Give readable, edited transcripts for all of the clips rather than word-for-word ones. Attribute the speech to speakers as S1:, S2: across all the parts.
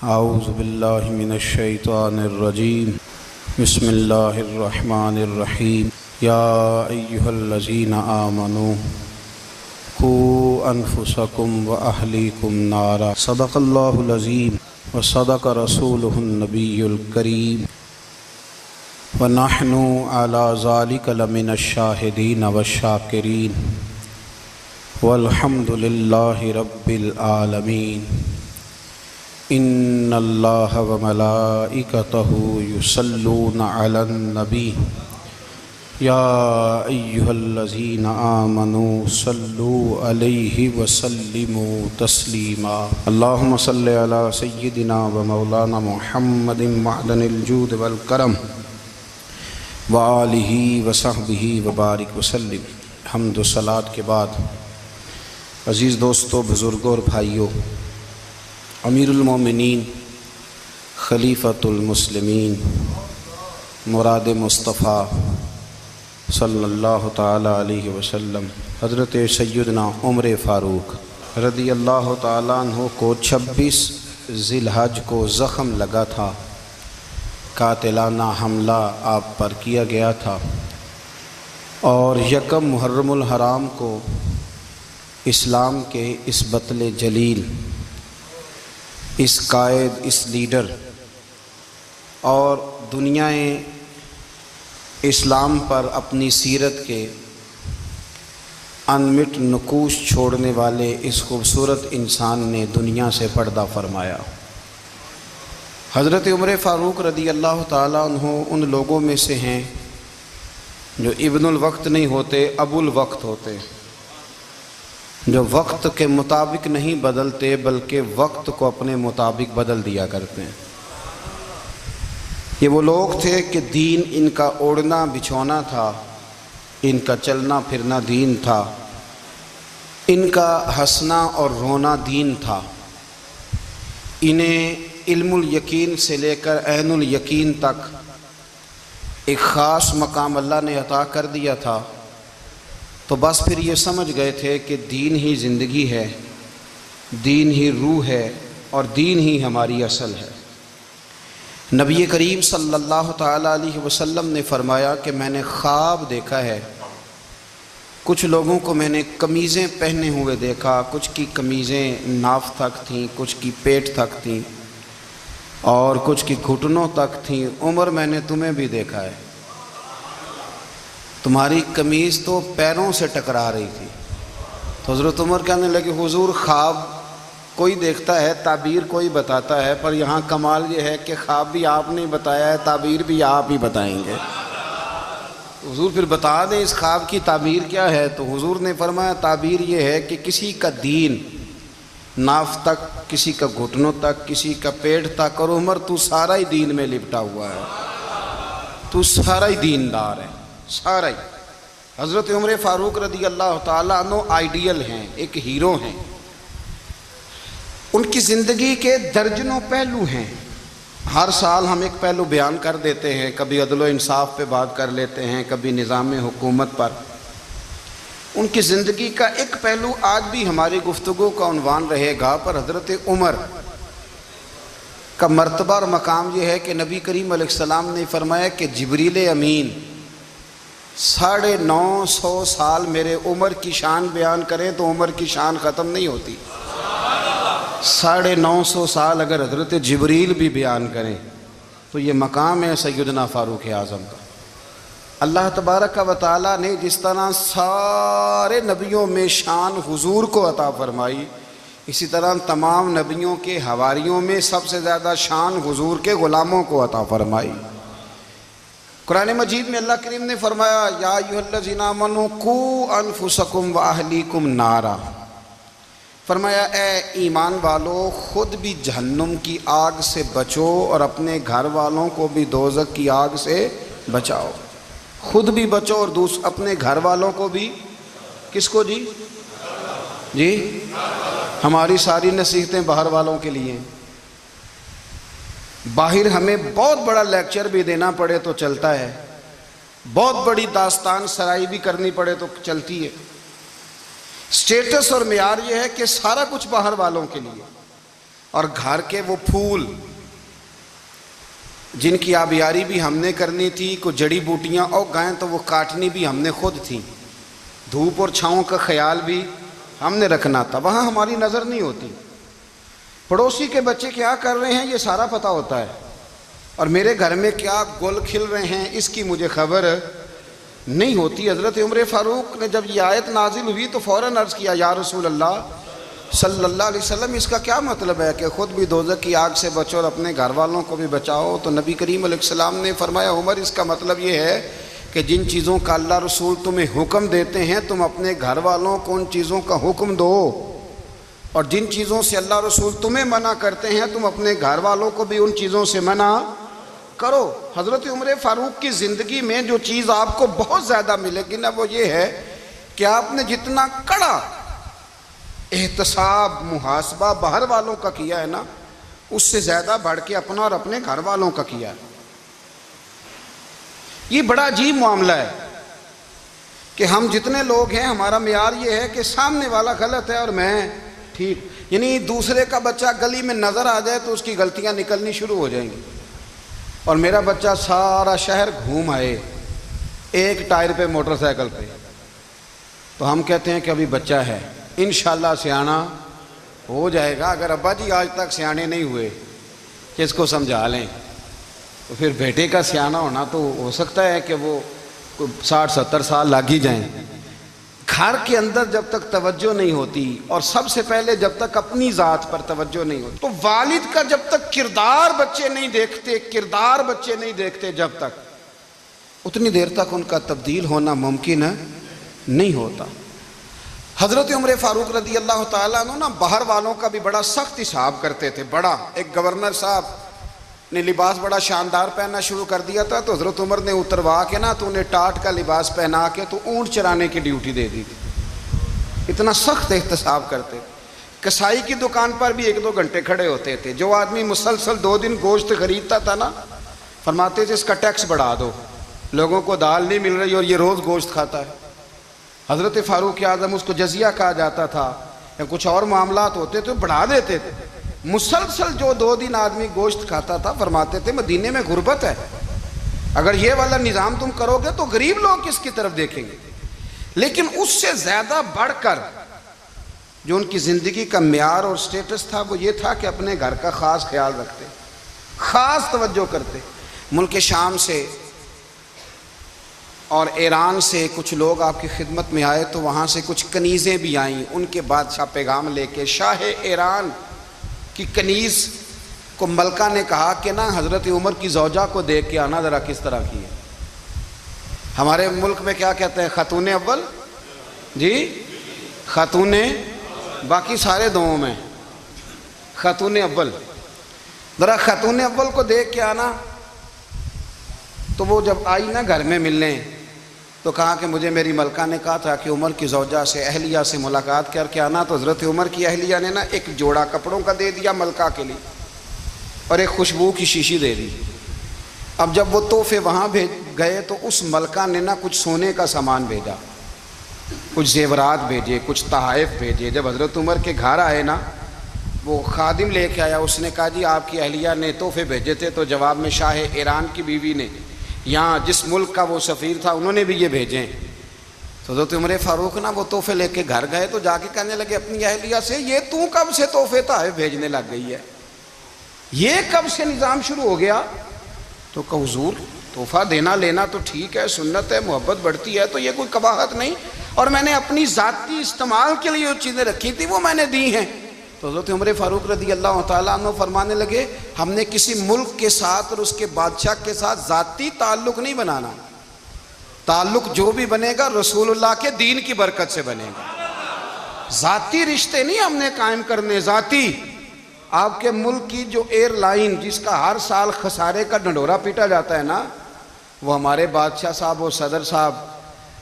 S1: اعوذ باللہ من الشیطان الرجیم بسم اللہ الرحمن الرحیم یا ایہا الذین آمنوا قوا انفسکم واہلیکم نارا صدق اللہ العظیم وصدق رسولہ النبی الکریم ونحن علی ذلک لمن الشاہدین والشاکرین والحمد للہ رب العالمین ان اللہ وملائکتہ یصلون علی النبی یا ایہا الذین آمنوا صلوا علیہ وسلموا تسلیما اللہم صلی علی سیدنا و مولانا محمد معدن الجود والکرم وآلہ وصحبہ وبارک وسلم۔ حمد و صلاۃ کے بعد عزیز دوستو، بزرگوں اور بھائیوں، امیر المومنین خلیفۃ المسلمین مراد مصطفیٰ صلی اللہ تعالی علیہ وسلم حضرت سیدنا عمر فاروق رضی اللہ تعالیٰ عنہ کو 26 ذی الحج کو زخم لگا تھا، قاتلانہ حملہ آپ پر کیا گیا تھا، اور 1 محرم الحرام کو اسلام کے اس بطل جلیل، اس قائد، اس لیڈر اور دنیا اسلام پر اپنی سیرت کے انمٹ نقوش چھوڑنے والے اس خوبصورت انسان نے دنیا سے پردہ فرمایا۔ حضرت عمر فاروق رضی اللہ تعالیٰ عنہ ان لوگوں میں سے ہیں جو ابن الوقت نہیں ہوتے، ابو الوقت ہوتے، جو وقت کے مطابق نہیں بدلتے بلکہ وقت کو اپنے مطابق بدل دیا کرتے ہیں۔ یہ وہ لوگ تھے کہ دین ان کا اوڑھنا بچھونا تھا، ان کا چلنا پھرنا دین تھا، ان کا ہنسنا اور رونا دین تھا۔ انہیں علم الیقین سے لے کر عین الیقین تک ایک خاص مقام اللہ نے عطا کر دیا تھا، تو بس پھر یہ سمجھ گئے تھے کہ دین ہی زندگی ہے، دین ہی روح ہے، اور دین ہی ہماری اصل ہے۔ نبی کریم صلی اللہ تعالیٰ علیہ وسلم نے فرمایا کہ میں نے خواب دیکھا ہے، کچھ لوگوں کو میں نے قمیضیں پہنے ہوئے دیکھا، کچھ کی قمیضیں ناف تک تھیں، کچھ کی پیٹ تک تھیں، اور کچھ کی گھٹنوں تک تھیں۔ عمر، میں نے تمہیں بھی دیکھا ہے، تمہاری قمیض تو پیروں سے ٹکرا رہی تھی۔ تو حضرت عمر کہنے لگے، حضور خواب کوئی دیکھتا ہے، تعبیر کوئی بتاتا ہے، پر یہاں کمال یہ ہے کہ خواب بھی آپ نے بتایا ہے، تعبیر بھی آپ ہی بتائیں گے۔ حضور پھر بتا دیں اس خواب کی تعبیر کیا ہے۔ تو حضور نے فرمایا تعبیر یہ ہے کہ کسی کا دین ناف تک، کسی کا گھٹنوں تک، کسی کا پیٹ تک، اور عمر تو سارا ہی دین میں لپٹا ہوا ہے، تو سارا ہی دیندار ہے، سارا ہی۔ حضرت عمر فاروق رضی اللہ تعالیٰ عنہ آئیڈیل ہیں، ایک ہیرو ہیں۔ ان کی زندگی کے درجنوں پہلو ہیں، ہر سال ہم ایک پہلو بیان کر دیتے ہیں، کبھی عدل و انصاف پہ بات کر لیتے ہیں، کبھی نظام حکومت پر۔ ان کی زندگی کا ایک پہلو آج بھی ہماری گفتگو کا عنوان رہے گا، پر حضرت عمر کا مرتبہ اور مقام یہ ہے کہ نبی کریم علیہ السلام نے فرمایا کہ جبریل امین 950 سال میرے عمر کی شان بیان کریں تو عمر کی شان ختم نہیں ہوتی۔ 950 سال اگر حضرت جبریل بھی بیان کریں تو یہ مقام ہے سیدنا فاروق اعظم کا۔ اللہ تبارک و تعالیٰ نے جس طرح سارے نبیوں میں شان حضور کو عطا فرمائی، اسی طرح تمام نبیوں کے حواریوں میں سب سے زیادہ شان حضور کے غلاموں کو عطا فرمائی۔ قرآن مجید میں اللہ کریم نے فرمایا یا ایھا الذین آمنوا قوا انفسکم واہلیکم نارا، فرمایا اے ایمان والو خود بھی جہنم کی آگ سے بچو اور اپنے گھر والوں کو بھی دوزخ کی آگ سے بچاؤ۔ خود بھی بچو اور اپنے گھر والوں کو بھی، کس کو جی؟ جی ہماری ساری نصیحتیں باہر والوں کے لیے ہیں۔ باہر ہمیں بہت بڑا لیکچر بھی دینا پڑے تو چلتا ہے، بہت بڑی داستان سرائی بھی کرنی پڑے تو چلتی ہے، سٹیٹس اور معیار یہ ہے کہ سارا کچھ باہر والوں کے لیے، اور گھر کے وہ پھول جن کی آبیاری بھی ہم نے کرنی تھی، کوئی جڑی بوٹیاں اور گائیں تو وہ کاٹنی بھی ہم نے خود تھی، دھوپ اور چھاؤں کا خیال بھی ہم نے رکھنا تھا، وہاں ہماری نظر نہیں ہوتی۔ پڑوسی کے بچے کیا کر رہے ہیں یہ سارا پتہ ہوتا ہے، اور میرے گھر میں کیا گل کھل رہے ہیں اس کی مجھے خبر نہیں ہوتی۔ حضرت عمر فاروق نے جب یہ آیت نازل ہوئی تو فوراً عرض کیا یا رسول اللہ صلی اللہ علیہ وسلم، اس کا کیا مطلب ہے کہ خود بھی دوزخ کی آگ سے بچو اور اپنے گھر والوں کو بھی بچاؤ؟ تو نبی کریم علیہ السلام نے فرمایا عمر، اس کا مطلب یہ ہے کہ جن چیزوں کا اللہ رسول تمہیں حکم دیتے ہیں تم اپنے گھر والوں کو ان چیزوں کا حکم دو، اور جن چیزوں سے اللہ رسول تمہیں منع کرتے ہیں تم اپنے گھر والوں کو بھی ان چیزوں سے منع کرو۔ حضرت عمر فاروق کی زندگی میں جو چیز آپ کو بہت زیادہ ملے گی نا وہ یہ ہے کہ آپ نے جتنا کڑا احتساب محاسبہ باہر والوں کا کیا ہے نا، اس سے زیادہ بڑھ کے اپنا اور اپنے گھر والوں کا کیا ہے۔ یہ بڑا عجیب معاملہ ہے کہ ہم جتنے لوگ ہیں ہمارا معیار یہ ہے کہ سامنے والا غلط ہے اور میں ٹھیک، یعنی دوسرے کا بچہ گلی میں نظر آ جائے تو اس کی غلطیاں نکلنی شروع ہو جائیں گی، اور میرا بچہ سارا شہر گھوم آئے ایک ٹائر پہ موٹر سائیکل پہ، تو ہم کہتے ہیں کہ ابھی بچہ ہے، انشاءاللہ سیانا ہو جائے گا۔ اگر ابا جی آج تک سیانے نہیں ہوئے کہ اس کو سمجھا لیں تو پھر بیٹے کا سیانا ہونا تو ہو سکتا ہے کہ وہ 60-70 سال لگ ہی جائیں۔ گھر کے اندر جب تک توجہ نہیں ہوتی، اور سب سے پہلے جب تک اپنی ذات پر توجہ نہیں ہوتی، تو والد کا جب تک کردار بچے نہیں دیکھتے جب تک، اتنی دیر تک ان کا تبدیل ہونا ممکن نہیں ہوتا۔ حضرت عمر فاروق رضی اللہ تعالیٰ عنہ باہر والوں کا بھی بڑا سخت حساب کرتے تھے۔ بڑا ایک گورنر صاحب نے لباس بڑا شاندار پہننا شروع کر دیا تھا تو حضرت عمر نے اتروا کے نا تو انہیں ٹاٹ کا لباس پہنا کے تو اونٹ چرانے کی ڈیوٹی دے دی تھی، اتنا سخت احتساب کرتے تھے۔ کسائی کی دکان پر بھی 1-2 گھنٹے کھڑے ہوتے تھے، جو آدمی مسلسل 2 دن گوشت خریدتا تھا نا، فرماتے تھے اس کا ٹیکس بڑھا دو، لوگوں کو دال نہیں مل رہی اور یہ روز گوشت کھاتا ہے۔ حضرت فاروق اعظم، اس کو جزیہ کہا جاتا تھا، یا کچھ اور معاملات ہوتے تو بڑھا دیتے تھے۔ مسلسل جو 2 دن آدمی گوشت کھاتا تھا، فرماتے تھے مدینے میں غربت ہے، اگر یہ والا نظام تم کرو گے تو غریب لوگ کس کی طرف دیکھیں گے۔ لیکن اس سے زیادہ بڑھ کر جو ان کی زندگی کا معیار اور سٹیٹس تھا وہ یہ تھا کہ اپنے گھر کا خاص خیال رکھتے، خاص توجہ کرتے۔ ملک شام سے اور ایران سے کچھ لوگ آپ کی خدمت میں آئے تو وہاں سے کچھ کنیزیں بھی آئیں، ان کے بادشاہ پیغام لے کے۔ شاہ ایران کی کنیز کو ملکہ نے کہا کہ نا حضرت عمر کی زوجہ کو دیکھ کے آنا ذرا کس طرح کی ہے۔ ہمارے ملک میں کیا کہتے ہیں، خاتون اول، جی خاتون، باقی سارے دووں میں خاتون اول، ذرا خاتون اول کو دیکھ کے آنا۔ تو وہ جب آئی نا گھر میں ملنے تو کہا کہ مجھے میری ملکہ نے کہا تھا کہ عمر کی زوجہ سے اہلیہ سے ملاقات کر کے آنا، تو حضرت عمر کی اہلیہ نے نا ایک جوڑا کپڑوں کا دے دیا ملکہ کے لیے اور ایک خوشبو کی شیشی دے دی۔ اب جب وہ تحفے وہاں گئے تو اس ملکہ نے نا کچھ سونے کا سامان بھیجا، کچھ زیورات بھیجے، کچھ تحائف بھیجے۔ جب حضرت عمر کے گھر آئے نا وہ خادم لے کے آیا، اس نے کہا جی آپ کی اہلیہ نے تحفے بھیجے تھے، تو جواب میں شاہ ایران کی بیوی نے، یہاں جس ملک کا وہ سفیر تھا، انہوں نے بھی یہ بھیجے۔ تو حضرت عمر فاروق نا وہ تحفے لے کے گھر گئے تو جا کے کہنے لگے اپنی اہلیہ سے، یہ تو کب سے تحفے تحائف بھیجنے لگ گئی ہے، یہ کب سے نظام شروع ہو گیا؟ تو کہ حضور تحفہ دینا لینا تو ٹھیک ہے، سنت ہے، محبت بڑھتی ہے، تو یہ کوئی قباحت نہیں، اور میں نے اپنی ذاتی استعمال کے لیے جو چیزیں رکھی تھی وہ میں نے دی ہیں۔ تو حضرت عمر فاروق رضی اللہ تعالیٰ عنہ فرمانے لگے ہم نے کسی ملک کے ساتھ اور اس کے بادشاہ کے ساتھ ذاتی تعلق نہیں بنانا، تعلق جو بھی بنے گا رسول اللہ کے دین کی برکت سے بنے گا، ذاتی رشتے نہیں ہم نے قائم کرنے۔ ذاتی آپ کے ملک کی جو ایئر لائن جس کا ہر سال خسارے کا ڈنڈورا پیٹا جاتا ہے نا، وہ ہمارے بادشاہ صاحب اور صدر صاحب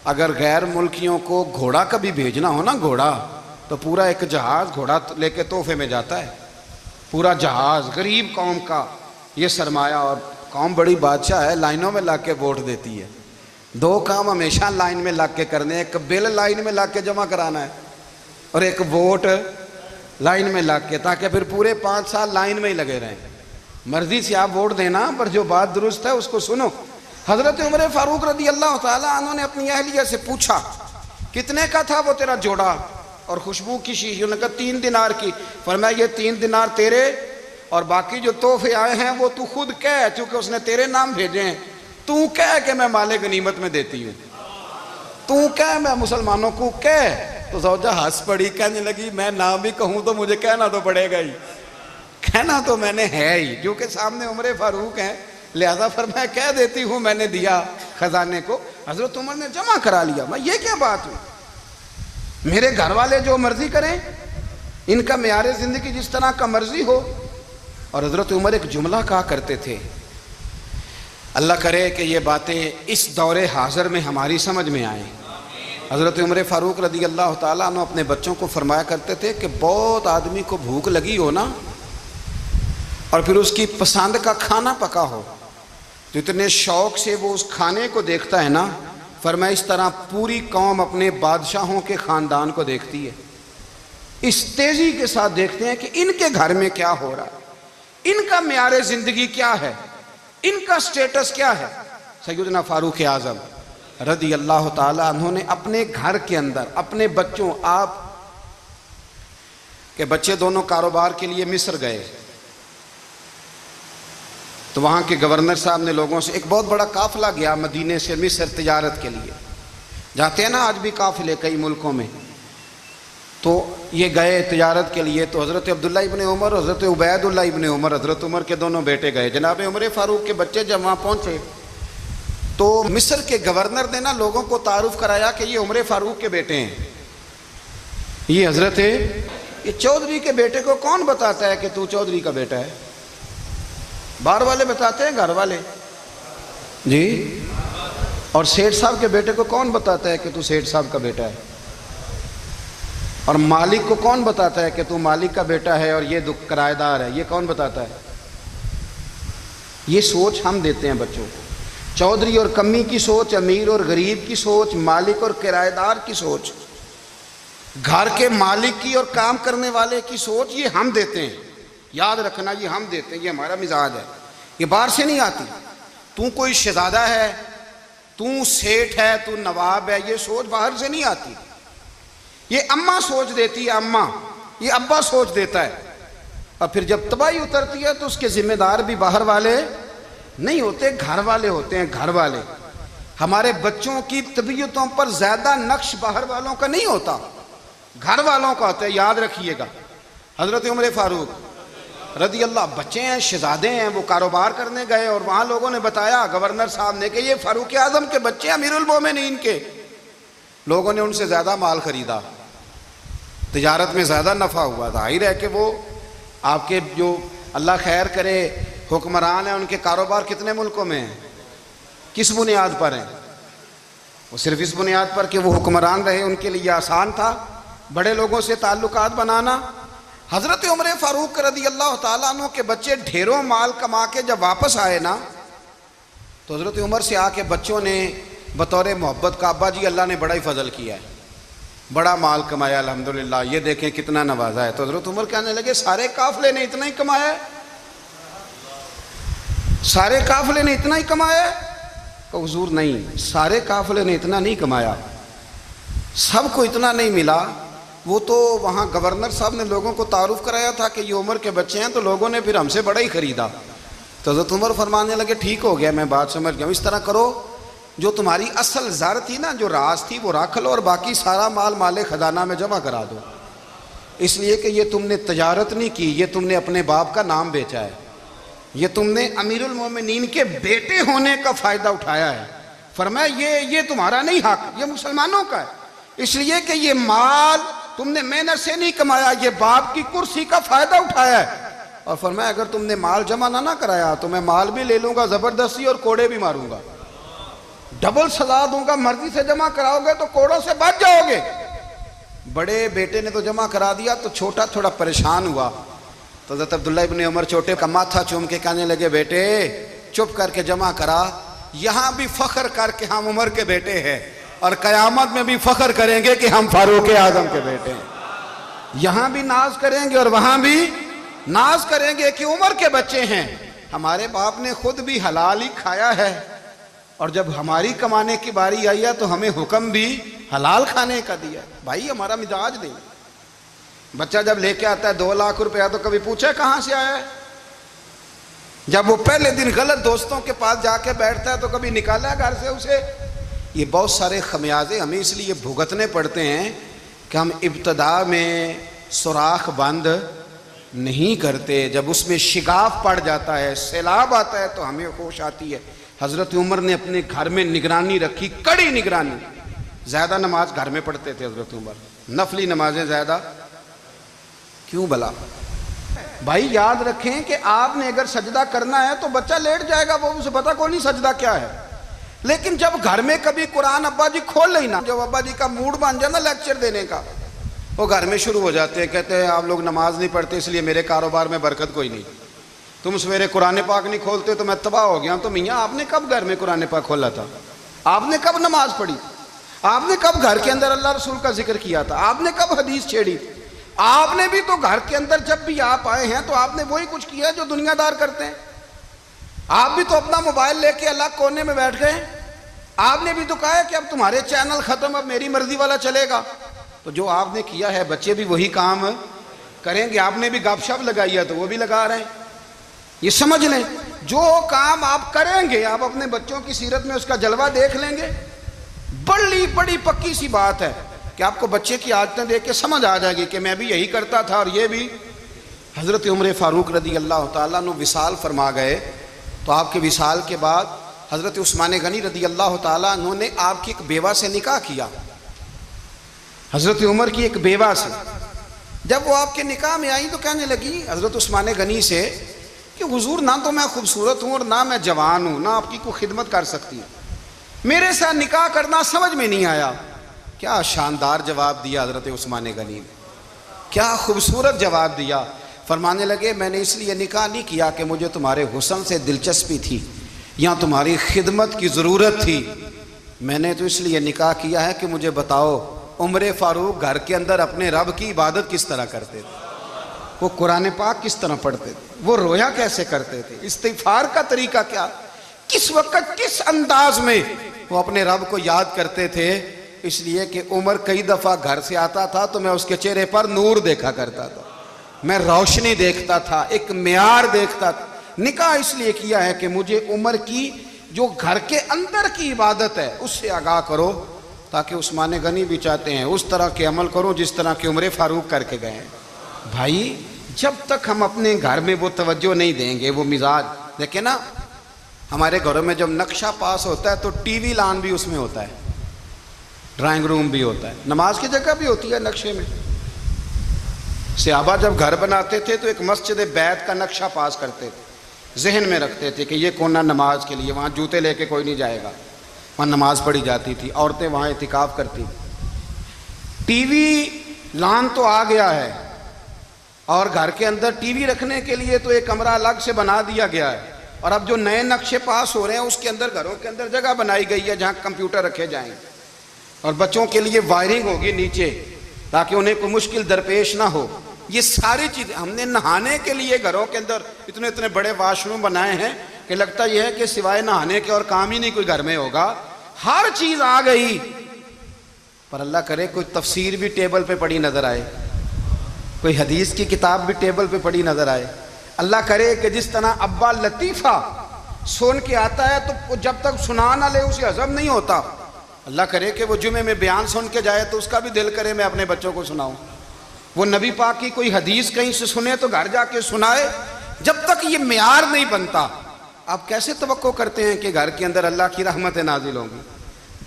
S1: اگر غیر ملکیوں کو گھوڑا کبھی بھیجنا ہو نا، گھوڑا، تو پورا ایک جہاز گھوڑا لے کے تحفے میں جاتا ہے، پورا جہاز غریب قوم کا یہ سرمایہ، اور قوم بڑی بادشاہ ہے، لائنوں میں لگ کے ووٹ دیتی ہے۔ 2 کام ہمیشہ لائن میں لگ کے کرنے، ایک بل لائن میں لگ کے جمع کرانا ہے اور ایک ووٹ لائن میں لگ کے، تاکہ پھر پورے 5 سال لائن میں ہی لگے رہیں۔ مرضی سے آپ ووٹ دینا، پر جو بات درست ہے اس کو سنو۔ حضرت عمر فاروق رضی اللہ تعالیٰ عنہ نے اپنی اہلیہ سے پوچھا کتنے کا تھا وہ تیرا جوڑا اور خوشبو کی شیشی؟ انہوں نے کہا 3 دینار کی۔ فرمایا یہ 3 دینار تیرے اور باقی جو تحفے آئے ہیں وہ تو خود کہہ، چونکہ اس نے تیرے نام بھیجے ہیں، تو کہہ کہ میں مال غنیمت میں دیتی ہوں، تو کہہ میں مسلمانوں کو کہہ۔ تو زوجہ ہنس پڑی، کہنے لگی میں نہ بھی کہوں تو مجھے کہنا تو پڑے گا ہی، کہنا تو میں نے ہے ہی، جو کہ سامنے عمر فاروق ہیں، لہذا فرمایا کہہ دیتی ہوں میں نے دیا خزانے کو۔ حضرت عمر نے جمع کرا لیا۔ میں یہ کیا بات ہوئی؟ میرے گھر والے جو مرضی کریں، ان کا معیار زندگی جس طرح کا مرضی ہو۔ اور حضرت عمر ایک جملہ کہا کرتے تھے، اللہ کرے کہ یہ باتیں اس دور حاضر میں ہماری سمجھ میں آئیں۔ حضرت عمر فاروق رضی اللہ تعالیٰ عنہ اپنے بچوں کو فرمایا کرتے تھے کہ بہت آدمی کو بھوک لگی ہو نا، اور پھر اس کی پسند کا کھانا پکا ہو، تو اتنے شوق سے وہ اس کھانے کو دیکھتا ہے نا، فرمایا اس طرح پوری قوم اپنے بادشاہوں کے خاندان کو دیکھتی ہے، اس تیزی کے ساتھ دیکھتے ہیں کہ ان کے گھر میں کیا ہو رہا ہے، ان کا معیار زندگی کیا ہے، ان کا سٹیٹس کیا ہے۔ سیدنا فاروق اعظم رضی اللہ تعالی عنہ نے اپنے گھر کے اندر اپنے بچوں، آپ کے بچے دونوں کاروبار کے لیے مصر گئے، تو وہاں کے گورنر صاحب نے لوگوں سے، ایک بہت بڑا قافلہ گیا مدینے سے مصر تجارت کے لیے، جاتے ہیں نا آج بھی قافلے کئی ملکوں میں، تو یہ گئے تجارت کے لیے۔ تو حضرت عبداللہ ابن عمر، حضرت عبید اللہ ابن عمر، حضرت عمر کے دونوں بیٹے گئے۔ جناب عمر فاروق کے بچے جب وہاں پہنچے تو مصر کے گورنر نے نا لوگوں کو تعارف کرایا کہ یہ عمر فاروق کے بیٹے ہیں، یہ حضرت یہ چودھری کے بیٹے کو کون بتاتا ہے کہ تو چودھری کا بیٹا ہے؟ باہر والے بتاتے ہیں، گھر والے جی؟ اور سیٹھ صاحب کے بیٹے کو کون بتاتا ہے کہ تو سیٹھ صاحب کا بیٹا ہے؟ اور مالک کو کون بتاتا ہے کہ تو مالک کا بیٹا ہے اور یہ کرایہ دار ہے؟ یہ کون بتاتا ہے؟ یہ سوچ ہم دیتے ہیں بچوں کو، چودھری اور کمی کی سوچ، امیر اور غریب کی سوچ، مالک اور کرایہ دار کی سوچ، گھر کے مالک کی اور کام کرنے والے کی سوچ، یہ ہم دیتے ہیں۔ یاد رکھنا، یہ ہم دیتے ہیں، یہ ہمارا مزاج ہے، یہ باہر سے نہیں آتی۔ تو کوئی شہزادہ ہے، تو سیٹھ ہے، تو نواب ہے، یہ سوچ باہر سے نہیں آتی، یہ اماں سوچ دیتی ہے، اماں، یہ ابا سوچ دیتا ہے۔ اور پھر جب تباہی اترتی ہے تو اس کے ذمہ دار بھی باہر والے نہیں ہوتے، گھر والے ہوتے ہیں، گھر والے۔ ہمارے بچوں کی طبیعتوں پر زیادہ نقش باہر والوں کا نہیں ہوتا، گھر والوں کا ہوتا ہے، یاد رکھیے گا۔ حضرت عمر فاروق رضی اللہ، بچے ہیں، شہزادے ہیں، وہ کاروبار کرنے گئے اور وہاں لوگوں نے بتایا گورنر صاحب نے کہ یہ فاروق اعظم کے بچے امیر المومنین کے۔ لوگوں نے ان سے زیادہ مال خریدا، تجارت میں زیادہ نفع ہوا، ظاہر ہے کہ وہ آپ کے جو اللہ خیر کرے حکمران ہیں، ان کے کاروبار کتنے ملکوں میں ہیں، کس بنیاد پر ہیں؟ وہ صرف اس بنیاد پر کہ وہ حکمران رہے، ان کے لیے آسان تھا بڑے لوگوں سے تعلقات بنانا۔ حضرت عمر فاروق رضی اللہ تعالیٰ عنہ کے بچے ڈھیروں مال کما کے جب واپس آئے نا، تو حضرت عمر سے آ کے بچوں نے بطور محبت کا، ابا جی اللہ نے بڑا ہی فضل کیا ہے، بڑا مال کمایا الحمدللہ، یہ دیکھیں کتنا نوازا ہے۔ تو حضرت عمر کہنے لگے سارے قافلے نے اتنا ہی کمایا ہے؟ سارے قافلے نے اتنا ہی کمایا ہے؟ کہ حضور نہیں، سارے قافلے نے اتنا نہیں کمایا، سب کو اتنا نہیں ملا۔ وہ تو وہاں گورنر صاحب نے لوگوں کو تعارف کرایا تھا کہ یہ عمر کے بچے ہیں، تو لوگوں نے پھر ہم سے بڑا ہی خریدا۔ تو حضرت عمر فرمانے لگے ٹھیک ہو گیا، میں بات سمجھ گیا، اس طرح کرو جو تمہاری اصل زر تھی نا، جو راز تھی، وہ رکھ لو اور باقی سارا مال مال خزانہ میں جمع کرا دو، اس لیے کہ یہ تم نے تجارت نہیں کی، یہ تم نے اپنے باپ کا نام بیچا ہے، یہ تم نے امیر المومنین کے بیٹے ہونے کا فائدہ اٹھایا ہے۔ فرمایا یہ تمہارا نہیں حق، یہ مسلمانوں کا ہے، اس لیے کہ یہ مال تم نے محنت سے نہیں کمایا، یہ باپ کی کرسی کا فائدہ اٹھایا ہے۔ اور فرمایا اگر تم نے مال جمع نہ کرایا تو میں مال بھی لے لوں گا زبردستی اور کوڑے بھی ماروں گا، ڈبل سزا دوں گا، مرضی سے جمع کراؤ گے تو کوڑوں سے بچ جاؤ گے۔ بڑے بیٹے نے تو جمع کرا دیا، تو چھوٹا تھوڑا پریشان ہوا، تو حضرت عبداللہ ابن عمر چھوٹے کا ماتھا چوم کے کہنے لگے بیٹے چپ کر کے جمع کرا، یہاں بھی فخر کر کے ہم عمر کے بیٹے ہیں، اور قیامت میں بھی فخر کریں گے کہ ہم فاروق اعظم کے بیٹے ہیں۔ یہاں بھی ناز کریں گے اور وہاں بھی ناز کریں گے کہ عمر کے بچے ہیں، ہمارے باپ نے خود بھی حلال ہی کھایا ہے، اور جب ہماری کمانے کی باری آئی ہے تو ہمیں حکم بھی حلال کھانے کا دیا۔ بھائی ہمارا مزاج نہیں۔ بچہ جب لے کے آتا ہے 2 لاکھ روپیہ تو کبھی پوچھے کہاں سے آیا ہے؟ جب وہ پہلے دن غلط دوستوں کے پاس جا کے بیٹھتا ہے تو کبھی نکالا ہے گھر سے اسے؟ یہ بہت سارے خمیازے ہمیں اس لیے بھگتنے پڑتے ہیں کہ ہم ابتدا میں سوراخ بند نہیں کرتے، جب اس میں شگاف پڑ جاتا ہے، سیلاب آتا ہے تو ہمیں ہوش آتی ہے۔ حضرت عمر نے اپنے گھر میں نگرانی رکھی، کڑی نگرانی۔ زیادہ نماز گھر میں پڑھتے تھے حضرت عمر، نفلی نمازیں زیادہ کیوں بلا؟ بھائی یاد رکھیں کہ آپ نے اگر سجدہ کرنا ہے تو بچہ لیٹ جائے گا، وہ اسے پتا کوئی نہیں سجدہ کیا ہے، لیکن جب گھر میں کبھی قرآن ابا جی کھول لیں نا، جب ابا جی کا موڈ بن جائے نا لیکچر دینے کا، وہ گھر میں شروع ہو جاتے ہیں، کہتے ہیں آپ لوگ نماز نہیں پڑھتے اس لیے میرے کاروبار میں برکت کوئی نہیں، تم سویرے قرآن پاک نہیں کھولتے تو میں تباہ ہو گیا ہوں۔ تو میاں آپ نے کب گھر میں قرآن پاک کھولا تھا؟ آپ نے کب نماز پڑھی؟ آپ نے کب گھر کے اندر اللہ رسول کا ذکر کیا تھا؟ آپ نے کب حدیث چھیڑی؟ آپ نے بھی تو گھر کے اندر جب بھی آپ آئے ہیں تو آپ نے وہی کچھ کیا جو دنیا دار کرتے ہیں۔ آپ بھی تو اپنا موبائل لے کے الگ کونے میں بیٹھ گئے، آپ نے بھی تو کہا ہے کہ اب تمہارے چینل ختم، اب میری مرضی والا چلے گا۔ تو جو آپ نے کیا ہے بچے بھی وہی کام کریں گے۔ آپ نے بھی گپ شپ لگائی ہے تو وہ بھی لگا رہے ہیں۔ یہ سمجھ لیں جو کام آپ کریں گے آپ اپنے بچوں کی سیرت میں اس کا جلوہ دیکھ لیں گے۔ بڑی پکی سی بات ہے کہ آپ کو بچے کی عادتیں دیکھ کے سمجھ آ جائے گی کہ میں بھی یہی کرتا تھا اور یہ بھی۔ حضرت عمر فاروق رضی اللہ تعالیٰ عنہ وصال فرما گئے تو آپ کے وصال کے بعد حضرت عثمان غنی رضی اللہ تعالیٰ عنہ نے آپ کی ایک بیوہ سے نکاح کیا، حضرت عمر کی ایک بیوہ سے۔ جب وہ آپ کے نکاح میں آئی تو کہنے لگی حضرت عثمان غنی سے کہ حضور نہ تو میں خوبصورت ہوں اور نہ میں جوان ہوں، نہ آپ کی کوئی خدمت کر سکتی ہوں، میرے ساتھ نکاح کرنا سمجھ میں نہیں آیا۔ کیا شاندار جواب دیا حضرت عثمان غنی نے، کیا خوبصورت جواب دیا۔ فرمانے لگے میں نے اس لیے نکاح نہیں کیا کہ مجھے تمہارے حسن سے دلچسپی تھی یا تمہاری خدمت کی ضرورت تھی، میں نے تو اس لیے نکاح کیا ہے کہ مجھے بتاؤ عمر فاروق گھر کے اندر اپنے رب کی عبادت کس طرح کرتے تھے، وہ قرآن پاک کس طرح پڑھتے تھے، وہ رویا کیسے کرتے تھے، استغفار کا طریقہ کیا، کس وقت کس انداز میں وہ اپنے رب کو یاد کرتے تھے۔ اس لیے کہ عمر کئی دفعہ گھر سے آتا تھا تو میں اس کے چہرے پر نور دیکھا کرتا تھا، میں روشنی دیکھتا تھا، ایک معیار دیکھتا تھا۔ نکاح اس لیے کیا ہے کہ مجھے عمر کی جو گھر کے اندر کی عبادت ہے اس سے آگاہ کرو، تاکہ عثمان غنی بھی چاہتے ہیں اس طرح کے عمل کرو جس طرح کہ عمر فاروق کر کے گئے ہیں۔ بھائی جب تک ہم اپنے گھر میں وہ توجہ نہیں دیں گے، وہ مزاج دیکھیں نا، ہمارے گھروں میں جب نقشہ پاس ہوتا ہے تو ٹی وی لان بھی اس میں ہوتا ہے، ڈرائنگ روم بھی ہوتا ہے، نماز کی جگہ بھی ہوتی ہے نقشے میں۔ صحابہ جب گھر بناتے تھے تو ایک مسجد بیت کا نقشہ پاس کرتے تھے، ذہن میں رکھتے تھے کہ یہ کونا نماز کے لیے، وہاں جوتے لے کے کوئی نہیں جائے گا، وہاں نماز پڑھی جاتی تھی، عورتیں وہاں اعتکاف کرتی۔ ٹی وی لان تو آ گیا ہے اور گھر کے اندر ٹی وی رکھنے کے لیے تو ایک کمرہ الگ سے بنا دیا گیا ہے، اور اب جو نئے نقشے پاس ہو رہے ہیں اس کے اندر گھروں کے اندر جگہ بنائی گئی ہے جہاں کمپیوٹر رکھے جائیں، اور بچوں کے لیے وائرنگ ہوگی نیچے تاکہ انہیں کوئی مشکل درپیش نہ ہو۔ یہ ساری چیزیں ہم نے نہانے کے لیے گھروں کے اندر اتنے بڑے واش روم بنائے ہیں کہ لگتا یہ ہے کہ سوائے نہانے کے اور کام ہی نہیں کوئی گھر میں ہوگا، ہر چیز آ گئی۔ پر اللہ کرے کوئی تفسیر بھی ٹیبل پہ پڑی نظر آئے، کوئی حدیث کی کتاب بھی ٹیبل پہ پڑی نظر آئے۔ اللہ کرے کہ جس طرح ابا لطیفہ سن کے آتا ہے تو جب تک سنا نہ لے اسے ہضم نہیں ہوتا، اللہ کرے کہ وہ جمعے میں بیان سن کے جائے تو اس کا بھی دل کرے میں اپنے بچوں کو سناؤں۔ وہ نبی پاک کی کوئی حدیث کہیں سے سنے تو گھر جا کے سنائے۔ جب تک یہ معیار نہیں بنتا آپ کیسے توقع کرتے ہیں کہ گھر کے اندر اللہ کی رحمتیں نازل ہوں گی؟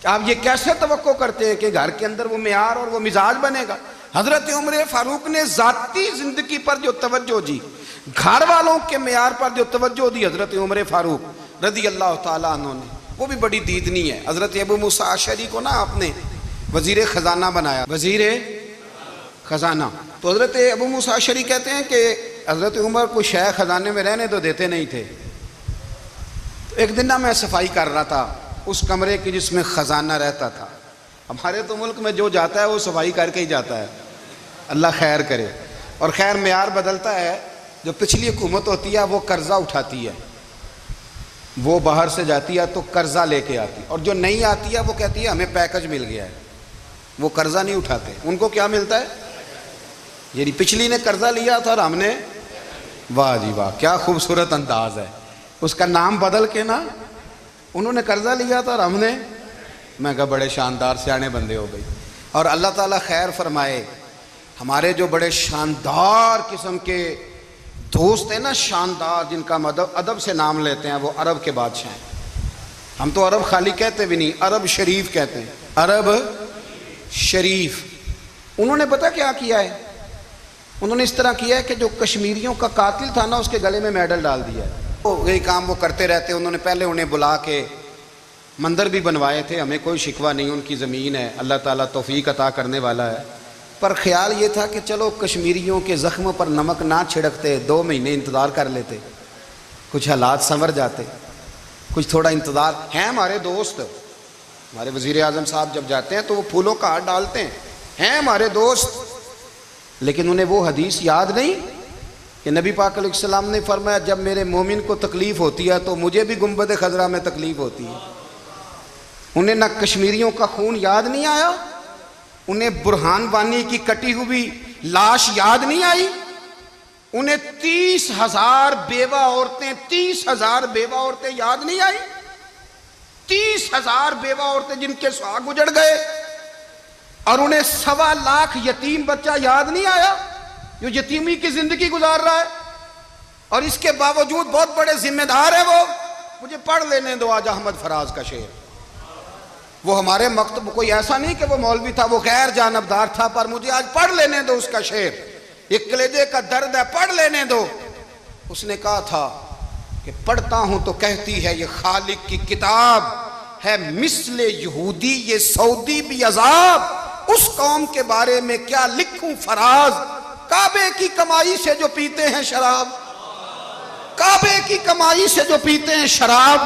S1: آپ یہ کیسے توقع کرتے ہیں کہ گھر کے اندر وہ معیار اور وہ مزاج بنے گا؟ حضرت عمر فاروق نے ذاتی زندگی پر جو توجہ دی، گھر والوں کے معیار پر جو توجہ دی حضرت عمر فاروق رضی اللہ تعالیٰ عنہ نے، وہ بھی بڑی دیدنی ہے۔ حضرت ابو موسیٰ اشعری کو نا آپ نے وزیر خزانہ بنایا، وزیر خزانہ۔ تو حضرت ابو موسیٰ اشعری کہتے ہیں کہ حضرت عمر کو شے خزانے میں رہنے تو دیتے نہیں تھے۔ ایک دن نا میں صفائی کر رہا تھا اس کمرے کی جس میں خزانہ رہتا تھا۔ ہمارے تو ملک میں جو جاتا ہے وہ صفائی کر کے ہی جاتا ہے، اللہ خیر کرے. اور خیر معیار بدلتا ہے. جو پچھلی حکومت ہوتی ہے وہ قرضہ اٹھاتی ہے, وہ باہر سے جاتی ہے تو قرضہ لے کے آتی, اور جو نہیں آتی ہے وہ کہتی ہے ہمیں پیکج مل گیا ہے. وہ قرضہ نہیں اٹھاتے, ان کو کیا ملتا ہے؟ یعنی پچھلی نے قرضہ لیا تھا اور ہم نے, واہ جی واہ کیا خوبصورت انداز ہے. اس کا نام بدل کے نا, انہوں نے قرضہ لیا تھا اور ہم نے, میں کہا بڑے شاندار سیانے بندے ہو گئی. اور اللہ تعالیٰ خیر فرمائے. ہمارے جو بڑے شاندار قسم کے دوست ہیں نا, شاندار, جن کا ادب سے نام لیتے ہیں, وہ عرب کے بادشاہ ہیں. ہم تو عرب خالی کہتے بھی نہیں, عرب شریف کہتے ہیں, عرب شریف. انہوں نے پتہ کیا کیا ہے؟ انہوں نے اس طرح کیا ہے کہ جو کشمیریوں کا قاتل تھا نا, اس کے گلے میں میڈل ڈال دیا ہے. یہی کام وہ کرتے رہتے. انہوں نے پہلے انہیں بلا کے مندر بھی بنوائے تھے, ہمیں کوئی شکوہ نہیں, ان کی زمین ہے, اللہ تعالیٰ توفیق عطا کرنے والا ہے. پر خیال یہ تھا کہ چلو کشمیریوں کے زخموں پر نمک نہ چھڑکتے, 2 مہینے انتظار کر لیتے, کچھ حالات سنور جاتے, کچھ تھوڑا انتظار. ہیں ہمارے دوست, ہمارے وزیر اعظم صاحب جب جاتے ہیں تو وہ پھولوں کا ہار ڈالتے ہیں ہمارے دوست. لیکن انہیں وہ حدیث یاد نہیں کہ نبی پاک علیہ السلام نے فرمایا جب میرے مومن کو تکلیف ہوتی ہے تو مجھے بھی گنبد خضرا میں تکلیف ہوتی ہے. انہیں نہ کشمیریوں کا خون یاد نہیں آیا, انہیں برہان وانی کی کٹی ہوئی لاش یاد نہیں آئی, انہیں 30,000 بیوہ عورتیں 30,000 بیوہ عورتیں یاد نہیں آئی, 30,000 بیوہ عورتیں جن کے سہاگ اجڑ گئے, اور انہیں 1.25 لاکھ یتیم بچہ یاد نہیں آیا جو یتیمی کی زندگی گزار رہا ہے. اور اس کے باوجود بہت بڑے ذمہ دار ہیں وہ. مجھے پڑھ لینے دو آج احمد فراز کا شعر. وہ ہمارے مکتب, کوئی ایسا نہیں کہ وہ مولوی تھا, وہ غیر جانبدار تھا, پر مجھے آج پڑھ لینے دو اس کا شعر. ایک کلیجے کا درد ہے, پڑھ لینے دو. اس نے کہا تھا کہ پڑھتا ہوں تو کہتی ہے یہ خالق کی کتاب ہے, مثل یہودی یہ سعودی بھی عذاب, اس قوم کے بارے میں کیا لکھوں فراز, کعبے کی کمائی سے جو پیتے ہیں شراب, کعبے کی کمائی سے جو پیتے ہیں شراب,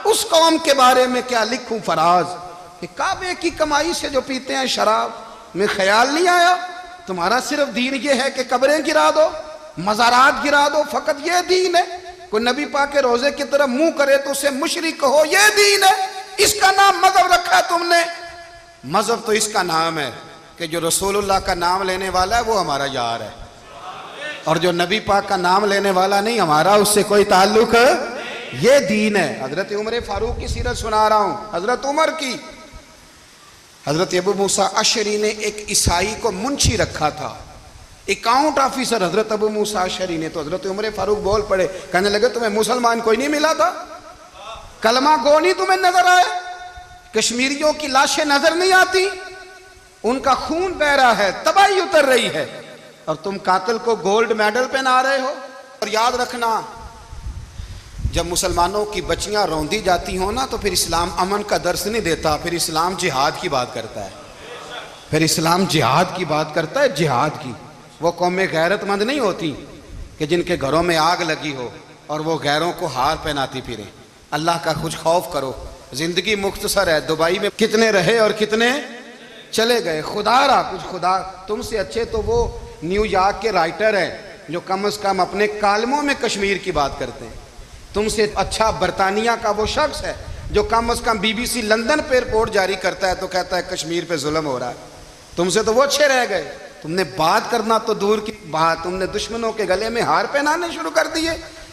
S1: اس قوم کے بارے میں کیا لکھوں فراز. کہ کعبے کی کمائی سے جو پیتے ہیں شراب, میں خیال نہیں آیا تمہارا صرف دین یہ ہے کہ قبریں گرا دو, مزارات گرا دو, فقط یہ دین ہے؟ کوئی نبی پاک کے روزے کی طرف منہ کرے تو اسے مشرک کہو, یہ دین ہے؟ اس کا نام مذہب رکھا ہے تم نے. مذہب تو اس کا نام ہے کہ جو رسول اللہ کا نام لینے والا ہے وہ ہمارا یار ہے, اور جو نبی پاک کا نام لینے والا نہیں, ہمارا اس سے کوئی تعلق, یہ دین ہے. حضرت عمر فاروق کی سیرت سنا رہا ہوں, حضرت عمر کی. حضرت ابو موسیٰ اشعری نے ایک عیسائی کو منشی رکھا تھا, اکاؤنٹ آفیسر حضرت ابو موسیٰ اشعری نے. تو حضرت عمر فاروق بول پڑے, کہنے لگے تمہیں مسلمان کوئی نہیں ملا تھا, کلمہ گو نہیں تمہیں نظر آئے, کشمیریوں کی لاشیں نظر نہیں آتی, ان کا خون بہ رہا ہے, تباہی اتر رہی ہے, اور تم قاتل کو گولڈ میڈل پہنا رہے ہو. اور یاد رکھنا, جب مسلمانوں کی بچیاں روندی جاتی ہوں نا تو پھر اسلام امن کا درس نہیں دیتا, پھر اسلام جہاد کی بات کرتا ہے, پھر اسلام جہاد کی بات کرتا ہے, جہاد کی. وہ قومیں غیرت مند نہیں ہوتی کہ جن کے گھروں میں آگ لگی ہو اور وہ غیروں کو ہار پہناتی پھریں. اللہ کا کچھ خوف کرو, زندگی مختصر ہے. دبئی میں کتنے رہے اور کتنے چلے گئے, خدا را کچھ خدا. تم سے اچھے تو وہ نیو یارک کے رائٹر ہیں جو کم از کم اپنے کالموں میں کشمیر کی بات کرتے ہیں. تم سے اچھا برطانیہ کا وہ شخص ہے جو کم از کم BBC لندن پہ رپورٹ جاری کرتا ہے تو کہتا ہے کشمیر پہ ظلم ہو رہا ہے. تم سے تو وہ اچھے رہ گئے. تم نے بات کرنا تو دور کی بات, تم نے دشمنوں کے گلے میں ہار پہنانے شروع کر دیے.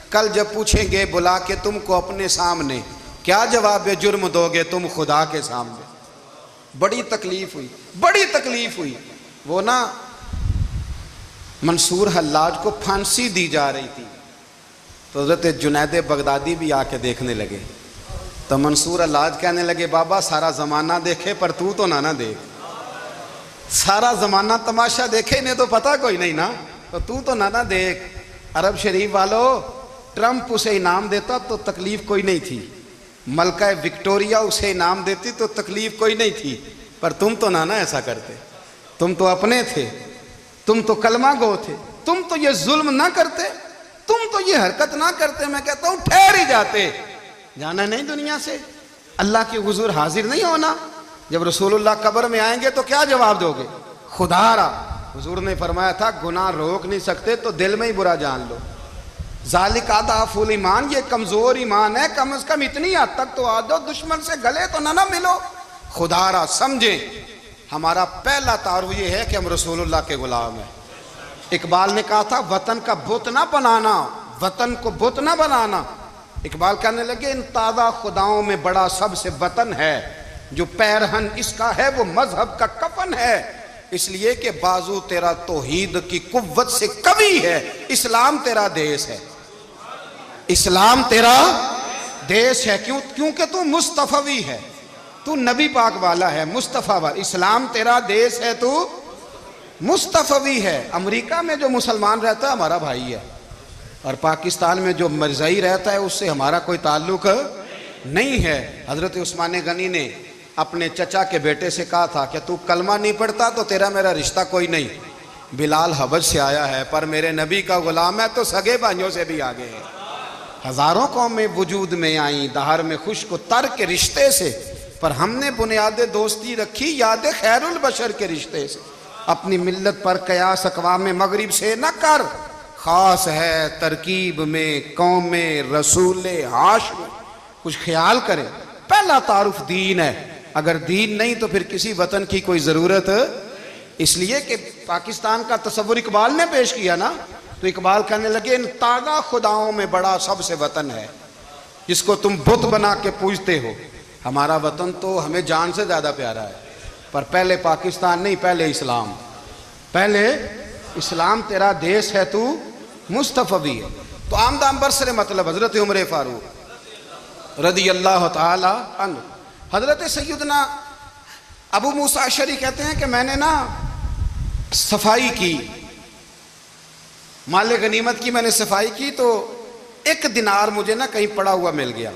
S1: کل جب پوچھیں گے بلا کے تم کو اپنے سامنے, کیا جواب جرم دو گے تم خدا کے سامنے؟ بڑی تکلیف ہوئی, بڑی تکلیف ہوئی. وہ نا منصور حلاج کو پھانسی دی جا رہی تھی, تو حضرت جنید بغدادی بھی آ کے دیکھنے لگے. تو منصور حلاج کہنے لگے بابا سارا زمانہ دیکھے پر تو نہ دیکھ, سارا زمانہ تماشا دیکھے انہیں تو پتہ کوئی نہیں نا, تو نہ دیکھ. عرب شریف والو, ٹرمپ اسے انعام دیتا تو تکلیف کوئی نہیں تھی, ملکہ وکٹوریا اسے انعام دیتی تو تکلیف کوئی نہیں تھی, پر تم تو نہ ایسا کرتے. تم تو اپنے تھے, تم تو کلمہ گو تھے, تم تو یہ ظلم نہ کرتے, تم تو یہ حرکت نہ کرتے. میں کہتا ہوں ٹھہر ہی جاتے. جانا نہیں دنیا سے, اللہ کے حضور حاضر نہیں ہونا. جب رسول اللہ قبر میں آئیں گے تو کیا جواب دو گے؟ خدا را حضور نے فرمایا تھا گناہ روک نہیں سکتے تو دل میں ہی برا جان لو. ذالک اضعف الایمان، یہ کمزور ایمان ہے، کم از کم اتنی حد تک تو آ جاؤ دشمن سے گلے تو نہ ملو. خدا را سمجھیں ہمارا پہلا تعارف یہ ہے کہ ہم رسول اللہ کے غلام ہیں. اقبال نے کہا تھا وطن کا بت نہ بنانا، وطن کو بت نہ بنانا. اقبال کہنے لگے ان تازہ خداؤں میں بڑا سب سے وطن ہے، جو پیرہن اس کا ہے وہ مذہب کا کفن ہے. اس لیے کہ بازو تیرا توحید کی قوت سے قوی ہے، اسلام تیرا دیس ہے. اسلام تیرا دیس ہے کیونکہ تو مصطفی ہے، تو نبی پاک والا ہے، مصطفیٰ والا. اسلام تیرا دیس ہے، تو مصطفی ہے. امریکہ میں جو مسلمان رہتا ہے ہمارا بھائی ہے، اور پاکستان میں جو مرزائی رہتا ہے اس سے ہمارا کوئی تعلق نہیں ہے. حضرت عثمان غنی نے اپنے چچا کے بیٹے سے کہا تھا کہ تو کلمہ نہیں پڑھتا تو تیرا میرا رشتہ کوئی نہیں. بلال حبش سے آیا ہے پر میرے نبی کا غلام ہے تو سگے بھائیوں سے بھی آگے ہے. ہزاروں قومیں وجود میں آئیں دہر میں خوش کو تر کے رشتے سے، پر ہم نے بنیاد دوستی رکھی یاد خیر البشر کے رشتے سے. اپنی ملت پر قیاس اقوام مغرب سے نہ کر، خاص ہے ترکیب میں قوم رسول ہاشم. کچھ خیال کرے. پہلا تعارف دین ہے، اگر دین نہیں تو پھر کسی وطن کی کوئی ضرورت. اس لیے کہ پاکستان کا تصور اقبال نے پیش کیا نا، تو اقبال کہنے لگے ان تازہ خداؤں میں بڑا سب سے وطن ہے جس کو تم بت بنا کے پوجتے ہو. ہمارا وطن تو ہمیں جان سے زیادہ پیارا ہے، پر پہلے پاکستان نہیں، پہلے اسلام. پہلے اسلام تیرا دیس ہے، تو مصطفی ہے. تو آمدام برسر مطلب حضرت عمر فاروق رضی اللہ تعالی عنہ. حضرت سیدنا ابو موسیٰ اشعری کہتے ہیں کہ میں نے نا صفائی کی، مال غنیمت کی میں نے صفائی کی، تو ایک دینار مجھے نا کہیں پڑا ہوا مل گیا.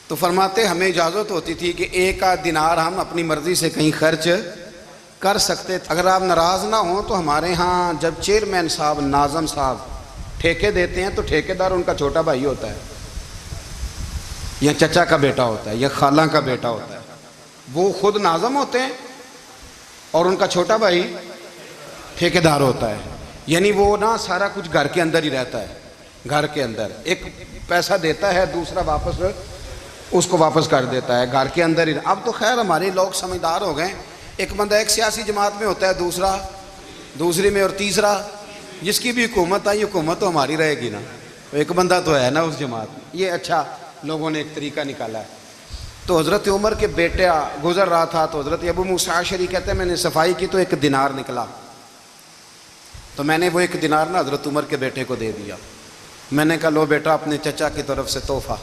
S1: تو فرماتے ہمیں اجازت ہوتی تھی کہ ایک آدھ دینار ہم اپنی مرضی سے کہیں خرچ کر سکتے. اگر آپ ناراض نہ ہوں تو ہمارے ہاں جب چیئرمین صاحب ناظم صاحب ٹھیکے دیتے ہیں تو ٹھیکیدار ان کا چھوٹا بھائی ہوتا ہے، یا چچا کا بیٹا ہوتا ہے، یا خالہ کا بیٹا ہوتا ہے. وہ خود ناظم ہوتے ہیں اور ان کا چھوٹا بھائی ٹھیکیدار ہوتا ہے. یعنی وہ نا سارا کچھ گھر کے اندر ہی رہتا ہے. گھر کے اندر ایک پیسہ دیتا ہے، دوسرا واپس اس کو واپس کر دیتا ہے، گھر کے اندر ہی. اب تو خیر ہمارے لوگ سمجھدار ہو گئے. ایک بندہ ایک سیاسی جماعت میں ہوتا ہے، دوسرا دوسری میں، اور تیسرا جس کی بھی حکومت آئی حکومت تو ہماری رہے گی نا، ایک بندہ تو ہے نا اس جماعت میں. یہ اچھا لوگوں نے ایک طریقہ نکالا ہے. تو حضرت عمر کے بیٹا گزر رہا تھا تو حضرت ابو موسیٰ اشعری کہتے ہیں میں نے صفائی کی تو ایک دینار نکلا، تو میں نے وہ ایک دینار نا حضرت عمر کے بیٹے کو دے دیا. میں نے کہا لو بیٹا اپنے چچا کی طرف سے تحفہ.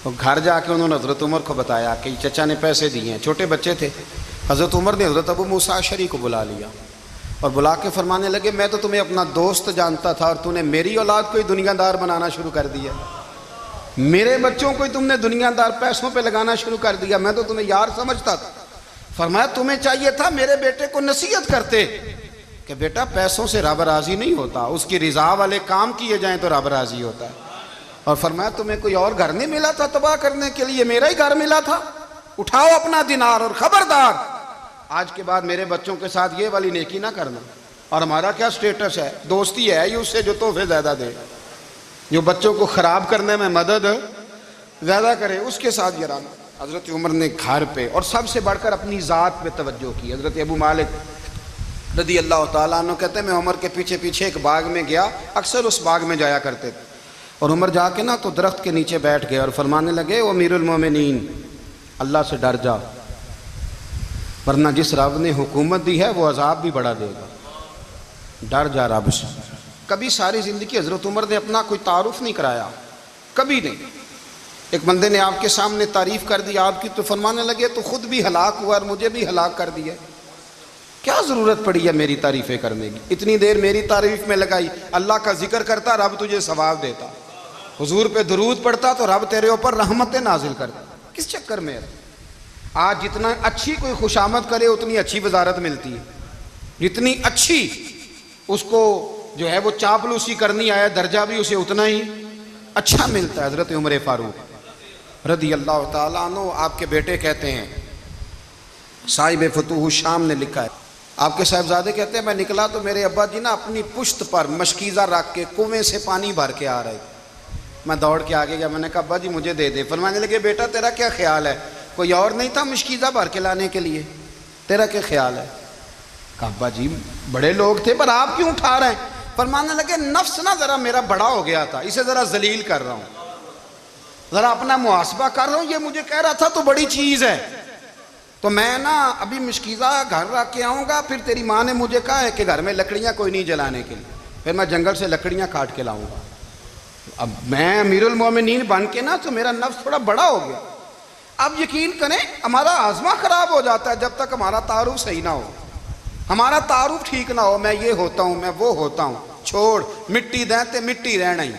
S1: تو گھر جا کے انہوں نے حضرت عمر کو بتایا کہ چچا نے پیسے دیے ہیں. چھوٹے بچے تھے. حضرت عمر نے حضرت ابو موسیٰ اشعری کو بلا لیا اور بلا کے فرمانے لگے میں تو تمہیں اپنا دوست جانتا تھا اور تو نے میری اولاد کو ہی دنیا دار بنانا شروع کر دیا. میرے بچوں کو ہی تم نے دنیا دار پیسوں پہ لگانا شروع کر دیا. میں تو تمہیں یار سمجھتا تھا. فرمایا تمہیں چاہیے تھا میرے بیٹے کو نصیحت کرتے کہ بیٹا پیسوں سے رب راضی نہیں ہوتا، اس کی رضا والے کام کیے جائیں تو رب راضی ہوتا ہے. اور فرمایا تمہیں کوئی اور گھر نہیں ملا تھا تباہ کرنے کے لیے، میرا ہی گھر ملا تھا. اٹھاؤ اپنا دینار اور خبردار آج کے بعد میرے بچوں کے ساتھ یہ والی نیکی نہ کرنا. اور ہمارا کیا سٹیٹس ہے؟ دوستی ہے یہ اس سے جو تحفے زیادہ دے، جو بچوں کو خراب کرنے میں مدد زیادہ کرے اس کے ساتھ یہ رہنا. حضرت عمر نے گھر پہ اور سب سے بڑھ کر اپنی ذات پہ توجہ کی. حضرت ابو مالک رضی اللہ تعالیٰ عنہ کہتے ہیں میں عمر کے پیچھے پیچھے ایک باغ میں گیا، اکثر اس باغ میں جایا کرتے تھے. اور عمر جا کے نا تو درخت کے نیچے بیٹھ گئے اور فرمانے لگے او امیر المومنین اللہ سے ڈر جا، ورنہ جس رب نے حکومت دی ہے وہ عذاب بھی بڑا دے گا. ڈر جا رب سے. کبھی ساری زندگی حضرت عمر نے اپنا کوئی تعارف نہیں کرایا، کبھی نہیں. ایک بندے نے آپ کے سامنے تعریف کر دی آپ کی تو فرمانے لگے تو خود بھی ہلاک ہوا اور مجھے بھی ہلاک کر دیا. کیا ضرورت پڑی ہے میری تعریفیں کرنے کی؟ اتنی دیر میری تعریف میں لگائی. اللہ کا ذکر کرتا رب تجھے ثواب دیتا، حضور پہ درود پڑھتا تو رب تیرے اوپر رحمتیں نازل کرتا. کس چکر میں؟ آج جتنا اچھی کوئی خوشامد کرے اتنی اچھی وزارت ملتی ہے، جتنی اچھی اس کو جو ہے وہ چاپلوسی کرنی آیا درجہ بھی اسے اتنا ہی اچھا ملتا ہے. حضرت عمر فاروق رضی اللہ تعالیٰ عنہ آپ کے بیٹے کہتے ہیں، صاحب فتوح الشام نے لکھا ہے آپ کے صاحبزادے کہتے ہیں میں نکلا تو میرے ابا جی نا اپنی پشت پر مشکیزہ رکھ کے کنویں سے پانی بھر کے آ رہے. میں دوڑ کے آگے گیا, میں نے کہا ابا جی مجھے دے دے. فرمانے لگے بیٹا تیرا کیا خیال ہے, کوئی اور نہیں تھا مشکیزہ بھر کے لانے کے لیے, تیرا کیا خیال ہے؟ کہا ابا جی بڑے لوگ تھے پر آپ کیوں اٹھا رہے ہیں؟ فرمانے لگے نفس نا ذرا میرا بڑا ہو گیا تھا, اسے ذرا ذلیل کر رہا ہوں, ذرا اپنا محاسبہ کر رہا ہوں. یہ مجھے کہہ رہا تھا تو بڑی چیز ہے, تو میں نا ابھی مشکیزہ گھر رکھ کے آؤں گا, پھر تیری ماں نے مجھے کہا ہے کہ گھر میں لکڑیاں کوئی نہیں جلانے کے لیے, پھر میں جنگل سے لکڑیاں کاٹ کے لاؤں گا. اب میں امیر المومنین بن کے نا تو میرا نفس تھوڑا بڑا ہو گیا. اب یقین کریں ہمارا ہاضمہ خراب ہو جاتا ہے جب تک ہمارا تعارف صحیح نہ ہو, ہمارا تعارف ٹھیک نہ ہو. میں یہ ہوتا ہوں, میں وہ ہوتا ہوں, چھوڑ مٹی دیں تے مٹی رہنا ہی,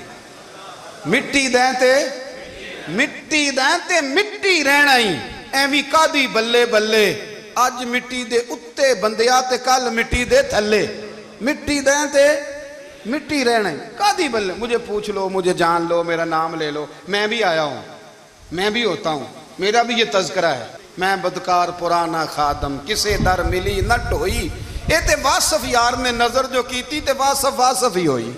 S1: مٹی دیں تے مٹی دیں تے مٹی رہنا ہی. ایویں کادی بلے بلے اج مٹی دے اتے بندیا تے کل مٹی دے تھلے, مٹی دیں تے مٹی رہنا ہی. کادی بلے, مجھے پوچھ لو, مجھے جان لو, میرا نام لے لو, میں بھی آیا ہوں, میں بھی ہوتا ہوں, میرا بھی یہ تذکرہ ہے. میں بدکار پرانا خادم کسے در ملی نہ ٹوئی, اے تے واصف یار نے نظر جو کی تھی تے واصف واصف ہی ہوئی.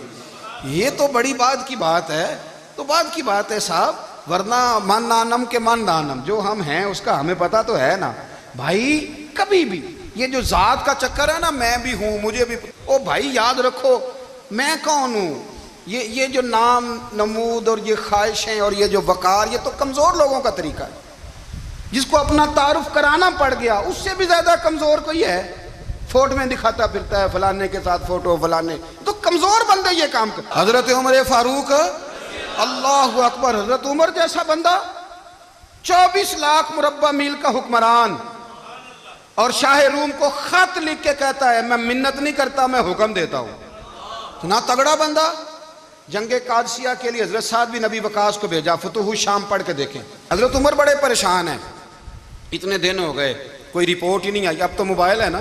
S1: یہ تو بڑی بات کی بات ہے, تو بات کی بات ہے صاحب, ورنہ من نانم کے من نانم, جو ہم ہیں اس کا ہمیں پتہ تو ہے نا بھائی. کبھی بھی یہ جو ذات کا چکر ہے نا, میں بھی ہوں مجھے بھی, او بھائی یاد رکھو میں کون ہوں. یہ جو نام نمود اور یہ خواہشیں اور یہ جو وقار, یہ تو کمزور لوگوں کا طریقہ ہے. جس کو اپنا تعارف کرانا پڑ گیا اس سے بھی زیادہ کمزور کوئی ہے. فوٹو میں دکھاتا پھرتا ہے فلانے کے ساتھ فوٹو, فلانے, تو کمزور بندے یہ کام کر. حضرت عمر فاروق اللہ اکبر, حضرت عمر جیسا بندہ 24 لاکھ مربع میل کا حکمران, اور شاہ روم کو خط لکھ کے کہتا ہے میں منت نہیں کرتا میں حکم دیتا ہوں. اتنا تگڑا بندہ. جنگ قادسیہ کے لیے حضرت سعد بن ابی وقاص کو بھیجا, فتوح الشام پڑھ کے دیکھیں. حضرت عمر بڑے پریشان ہیں, اتنے دن ہو گئے کوئی رپورٹ ہی نہیں آئی. اب تو موبائل ہے نا,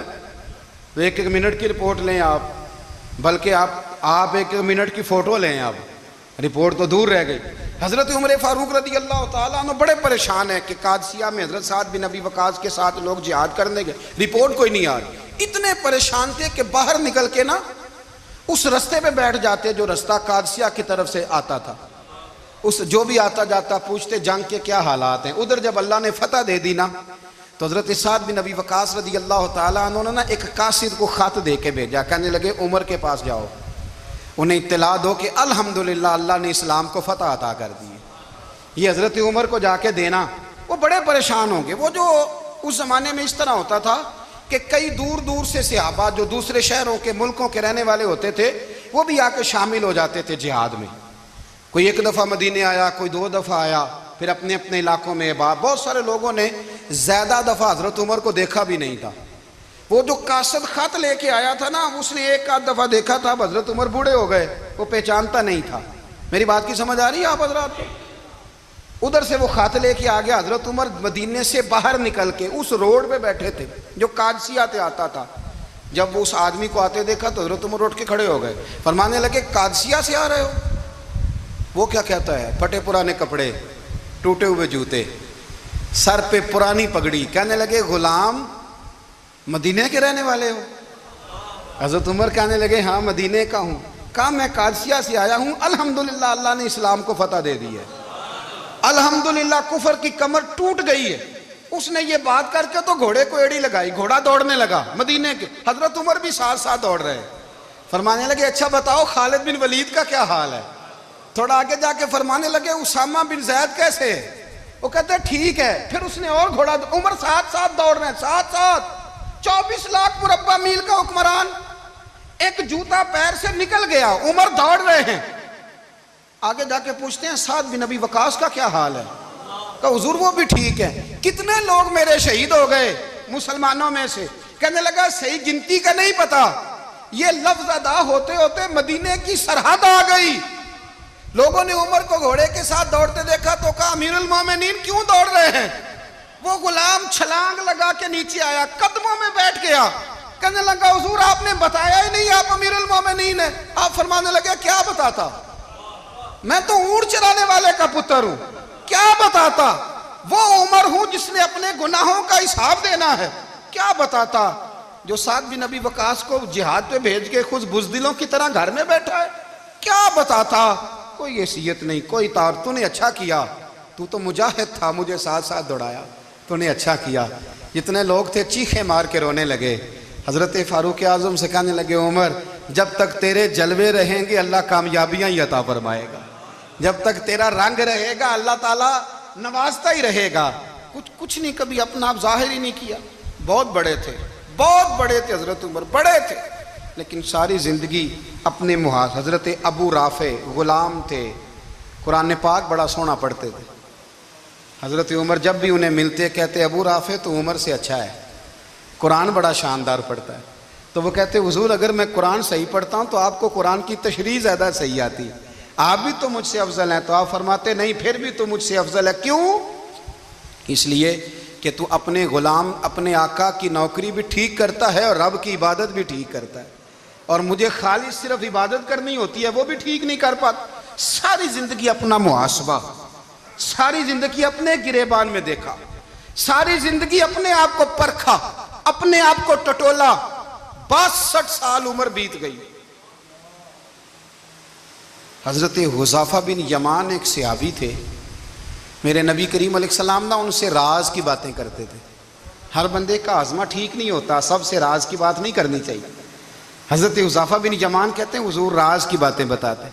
S1: ایک ایک منٹ کی رپورٹ لیں آپ, بلکہ آپ ایک ایک منٹ کی فوٹو لیں, آپ رپورٹ تو دور رہ گئی. حضرت عمر فاروق رضی اللہ تعالیٰ عنہ بڑے پریشان ہیں کہ قادسیہ میں حضرت سعد بن ابی وقاص کے ساتھ لوگ جہاد کرنے گئے, رپورٹ کوئی نہیں آ رہی. اتنے پریشان تھے کہ باہر نکل کے نا اس رستے پہ بیٹھ جاتے جو رستہ قادسیہ کی طرف سے آتا تھا. اس جو بھی آتا جاتا پوچھتے جنگ کے کیا حالات ہیں. ادھر جب اللہ نے فتح دے دی نا تو حضرت سعد بن ابی وقاص رضی اللہ تعالیٰ عنہ نے ایک قاصد کو خط دے کے بھیجا, کہنے لگے عمر کے پاس جاؤ, انہیں اطلاع دو کہ الحمدللہ اللہ نے اسلام کو فتح عطا کر دی. یہ حضرت عمر کو جا کے دینا. وہ بڑے پریشان ہوں گے. وہ جو اس زمانے میں اس طرح ہوتا تھا کہ کئی دور دور سے صحابہ جو دوسرے شہروں کے ملکوں کے رہنے والے ہوتے تھے وہ بھی آ کے شامل ہو جاتے تھے جہاد میں. کوئی ایک دفعہ مدینے آیا, کوئی 2 دفعہ آیا, پھر اپنے اپنے علاقوں میں. بہت سارے لوگوں نے زیادہ دفعہ حضرت عمر کو دیکھا بھی نہیں تھا. وہ جو قاصد خط لے کے آیا تھا نا, اس نے 1 دفعہ دیکھا تھا, حضرت عمر بوڑھے ہو گئے, وہ پہچانتا نہیں تھا. میری بات کی سمجھ آ رہی ہے آپ حضرات کو؟ ادھر سے وہ خط لے کے آ گیا. حضرت عمر مدینے سے باہر نکل کے اس روڈ پہ بیٹھے تھے جو قادسیہ سے آتا تھا. جب وہ اس آدمی کو آتے دیکھا تو حضرت عمر اٹھ کے کھڑے ہو گئے, فرمانے لگے قادسیہ سے آ رہے ہو؟ وہ کیا کہتا ہے, پھٹے پرانے کپڑے, ٹوٹے ہوئے جوتے, سر پہ پرانی پگڑی. کہنے لگے غلام مدینے کے رہنے والے ہو؟ حضرت عمر کہنے لگے ہاں مدینے کا ہوں. کہا میں قادسیہ سے آیا ہوں, الحمدللہ اللہ نے اسلام کو فتح دے دی ہے, الحمدللہ کفر کی کمر ٹوٹ گئی ہے. اس نے یہ بات کر کے تو گھوڑے کو ایڑی لگائی, گھوڑا دوڑنے لگا مدینے کے. حضرت عمر بھی ساتھ ساتھ دوڑ رہے. فرمانے لگے اچھا بتاؤ خالد بن ولید کا کیا حال ہے؟ تھوڑا آگے جا کے فرمانے لگے اسامہ بن زید کیسے ہے؟ وہ کہتے ٹھیک ہے. پھر اس نے اور گھوڑا, عمر ساتھ ساتھ دوڑ رہے ہیں, ساتھ ساتھ. 24 لاکھ مربع میل کا حکمران, ایک جوتا پیر سے نکل گیا, عمر دوڑ رہے ہیں. آگے جا کے پوچھتے ہیں سعد بن ابی وقاص کا کیا حال ہے؟ کہ حضور وہ بھی ٹھیک ہے. کتنے لوگ میرے شہید ہو گئے مسلمانوں میں سے؟ کہنے لگا صحیح گنتی کا نہیں پتا, یہ لفظ ادا ہوتے ہوتے مدینے کی سرحد آ گئی. لوگوں نے عمر کو گھوڑے کے ساتھ دوڑتے دیکھا تو کہا امیر المومنین کیوں دوڑ رہے ہیں؟ وہ غلام چھلانگ لگا کے نیچے آیا, قدموں میں بیٹھ گیا. کہنے لگا حضور آپ نے بتایا ہی نہیں آپ امیر المومنین ہیں. آپ فرمانے لگے کیا بتاتا, میں تو اونٹ چرانے والے کا پتر ہوں, کیا بتاتا؟ وہ عمر ہوں جس نے اپنے گناہوں کا حساب دینا ہے, کیا بتاتا؟ جو ساتھ بھی نبی وقاص کو جہاد پہ بھیج کے خود بزدلوں کی طرح گھر میں بیٹھا ہے، کیا بتاتا؟ کوئی حیثیت نہیں، کوئی طور، تو نے اچھا کیا، تو تو مجاہد تھا، مجھے ساتھ ساتھ دوڑایا، تو نے اچھا کیا۔ جتنے لوگ تھے چیخیں مار کے رونے لگے۔ حضرت فاروق اعظم سے کہنے لگے عمر جب تک تیرے جلوے رہیں گے اللہ کامیابیاں ہی عطا فرمائے گا، جب تک تیرا رنگ رہے گا اللہ تعالیٰ نوازتا ہی رہے گا۔ کچھ نہیں کبھی اپنا آپ ظاہر ہی نہیں کیا۔ بہت بڑے تھے، بہت بڑے تھے حضرت عمر، بڑے تھے، لیکن ساری زندگی اپنے محاذ۔ حضرت ابو رافع غلام تھے، قرآن پاک بڑا سونا پڑھتے تھے۔ حضرت عمر جب بھی انہیں ملتے کہتے ابو رافع تو عمر سے اچھا ہے، قرآن بڑا شاندار پڑھتا ہے۔ تو وہ کہتے حضور اگر میں قرآن صحیح پڑھتا ہوں تو آپ کو قرآن کی تشریح زیادہ صحیح آتی، آپ بھی تو مجھ سے افضل ہیں۔ تو آپ فرماتے نہیں پھر بھی تو مجھ سے افضل ہے۔ کیوں؟ اس لیے کہ تو اپنے غلام اپنے آقا کی نوکری بھی ٹھیک کرتا ہے اور رب کی عبادت بھی ٹھیک کرتا ہے، اور مجھے خالص صرف عبادت کرنی ہوتی ہے وہ بھی ٹھیک نہیں کر پاتا۔ ساری زندگی اپنا محاسبہ، ساری زندگی اپنے گریبان میں دیکھا، ساری زندگی اپنے آپ کو پرکھا، اپنے آپ کو ٹٹولا۔ 62 سال عمر بیت گئی۔ حضرت حذیفہ بن یمان ایک صحابی تھے، میرے نبی کریم علیہ السلام نا ان سے راز کی باتیں کرتے تھے۔ ہر بندے کا ہاضمہ ٹھیک نہیں ہوتا، سب سے راز کی بات نہیں کرنی چاہیے۔ حضرت حذیفہ بن یمان کہتے ہیں حضور راز کی باتیں بتاتے۔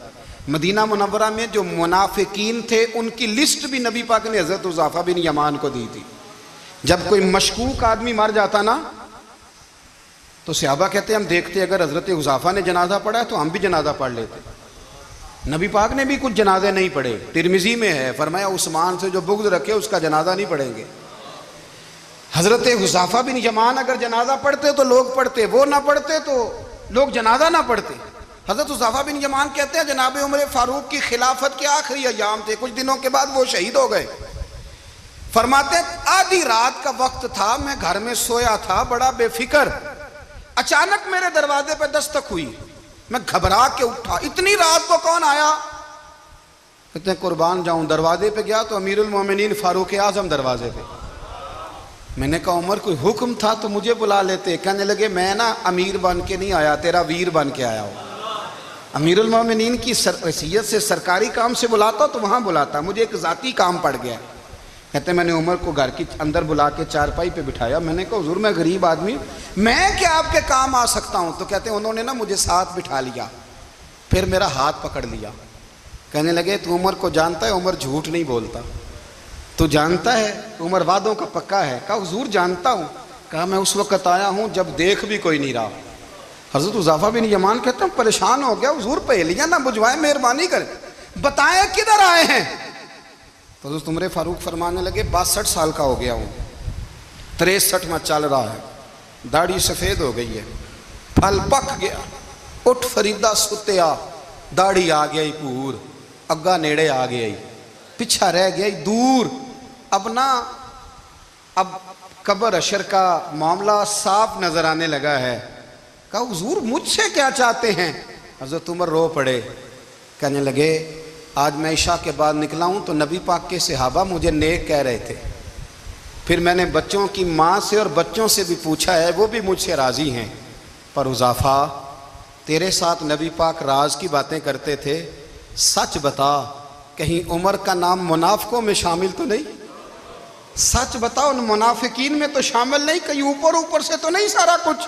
S1: مدینہ منورہ میں جو منافقین تھے ان کی لسٹ بھی نبی پاک نے حضرت حذیفہ بن یمان کو دی تھی۔ جب کوئی مشکوک آدمی مر جاتا نا تو صحابہ کہتے ہیں ہم دیکھتے اگر حضرت حذیفہ نے جنازہ پڑھا ہے تو ہم بھی جنازہ پڑھ لیتے۔ نبی پاک نے بھی کچھ جنازے نہیں پڑھے، ترمذی میں ہے، فرمایا عثمان سے جو بغض رکھے اس کا جنازہ نہیں پڑھیں گے۔ حضرت حذیفہ بن یمان اگر جنازہ پڑھتے تو لوگ پڑھتے، وہ نہ پڑھتے تو لوگ جنازہ نہ پڑھتے۔ حضرت حذیفہ بن یمان کہتے ہیں جناب عمر فاروق کی خلافت کے آخری ایام تھے، کچھ دنوں کے بعد وہ شہید ہو گئے۔ فرماتے آدھی رات کا وقت تھا، میں گھر میں سویا تھا بڑا بے فکر، اچانک میرے دروازے پہ دستک ہوئی، میں گھبرا کے اٹھا، اتنی رات کو کون آیا؟ کہتے ہیں قربان جاؤں، دروازے پہ گیا تو امیر المومنین فاروق اعظم دروازے پہ۔ میں نے کہا عمر کوئی حکم تھا تو مجھے بلا لیتے۔ کہنے لگے میں نا امیر بن کے نہیں آیا، تیرا ویر بن کے آیا ہوں۔ امیر المومنین کی حیثیت سے سرکاری کام سے بلاتا تو وہاں بلاتا، مجھے ایک ذاتی کام پڑ گیا۔ کہتے ہیں میں نے عمر کو گھر کی اندر بلا کے چارپائی پہ بٹھایا، میں نے کہا حضور میں غریب آدمی میں کیا آپ کے کام آ سکتا ہوں؟ تو کہتے ہیں انہوں نے نا مجھے ساتھ بٹھا لیا، پھر میرا ہاتھ پکڑ لیا، کہنے لگے تو عمر کو جانتا ہے؟ عمر جھوٹ نہیں بولتا۔ تو جانتا ہے؟ عمر وعدوں کا پکا ہے۔ کہا حضور جانتا ہوں۔ کہا میں اس وقت آیا ہوں جب دیکھ بھی کوئی نہیں رہا۔ حضرت حذیفہ بن یمان کہتے ہیں پریشان ہو گیا، حضور پہلیاں نہ بجھوائے، مہربانی کریں بتائیں کدھر آئے ہیں؟ تو حضرت عمر فاروق فرمانے لگے 62 سال کا ہو گیا ہوں، 63 میں چل رہا ہے، داڑھی سفید ہو گئی ہے، پھل پک گیا، اٹھ فریدہ ستیا، داڑھی آ گیا ہی پور، اگا نیڑے آ گیا ہی، پچھا رہ گیا ہی دور، اب قبر اشر کا معاملہ صاف نظر آنے لگا ہے۔ کہا حضور مجھ سے کیا چاہتے ہیں؟ حضرت عمر رو پڑے، کہنے لگے آج میں عشاء کے بعد نکلا ہوں تو نبی پاک کے صحابہ مجھے نیک کہہ رہے تھے، پھر میں نے بچوں کی ماں سے اور بچوں سے بھی پوچھا ہے، وہ بھی مجھ سے راضی ہیں، پر حذیفہ تیرے ساتھ نبی پاک راز کی باتیں کرتے تھے، سچ بتا کہیں عمر کا نام منافقوں میں شامل تو نہیں؟ سچ بتا ان منافقین میں تو شامل نہیں، کہیں اوپر سے تو نہیں سارا کچھ؟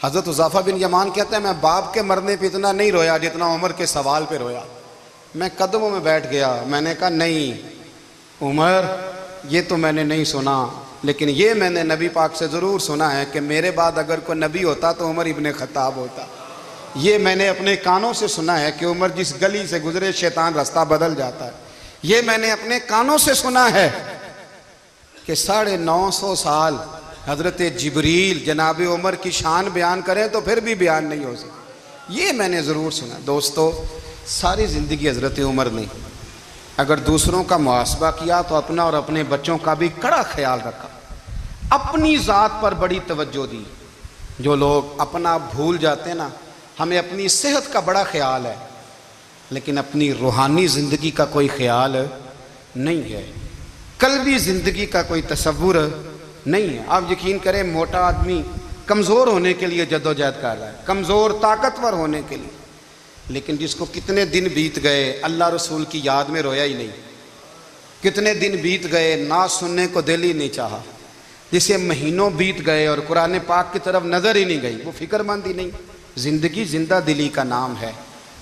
S1: حضرت حذیفہ بن یمان کہتے ہیں میں باپ کے مرنے پہ اتنا نہیں رویا جتنا عمر کے سوال پہ رویا۔ میں قدموں میں بیٹھ گیا، میں نے کہا نہیں عمر یہ تو میں نے نہیں سنا، لیکن یہ میں نے نبی پاک سے ضرور سنا ہے کہ میرے بعد اگر کوئی نبی ہوتا تو عمر ابن خطاب ہوتا۔ یہ میں نے اپنے کانوں سے سنا ہے کہ عمر جس گلی سے گزرے شیطان رستہ بدل جاتا ہے۔ یہ میں نے اپنے کانوں سے سنا ہے کہ 950 سال حضرت جبریل جناب عمر کی شان بیان کریں تو پھر بھی بیان نہیں ہو سکتا، یہ میں نے ضرور سنا۔ دوستو ساری زندگی حضرت عمر نے اگر دوسروں کا محاسبہ کیا تو اپنا اور اپنے بچوں کا بھی کڑا خیال رکھا، اپنی ذات پر بڑی توجہ دی۔ جو لوگ اپنا بھول جاتے نا، ہمیں اپنی صحت کا بڑا خیال ہے لیکن اپنی روحانی زندگی کا کوئی خیال نہیں ہے، قلبی زندگی کا کوئی تصور نہیں ہے۔ آپ یقین کریں موٹا آدمی کمزور ہونے کے لیے جدوجہد کر رہا ہے، کمزور طاقتور ہونے کے لیے، لیکن جس کو کتنے دن بیت گئے اللہ رسول کی یاد میں رویا ہی نہیں، کتنے دن بیت گئے نعت سننے کو دل ہی نہیں چاہا، جسے مہینوں بیت گئے اور قرآن پاک کی طرف نظر ہی نہیں گئی، وہ فکر مند ہی نہیں۔ زندگی زندہ دلی کا نام ہے،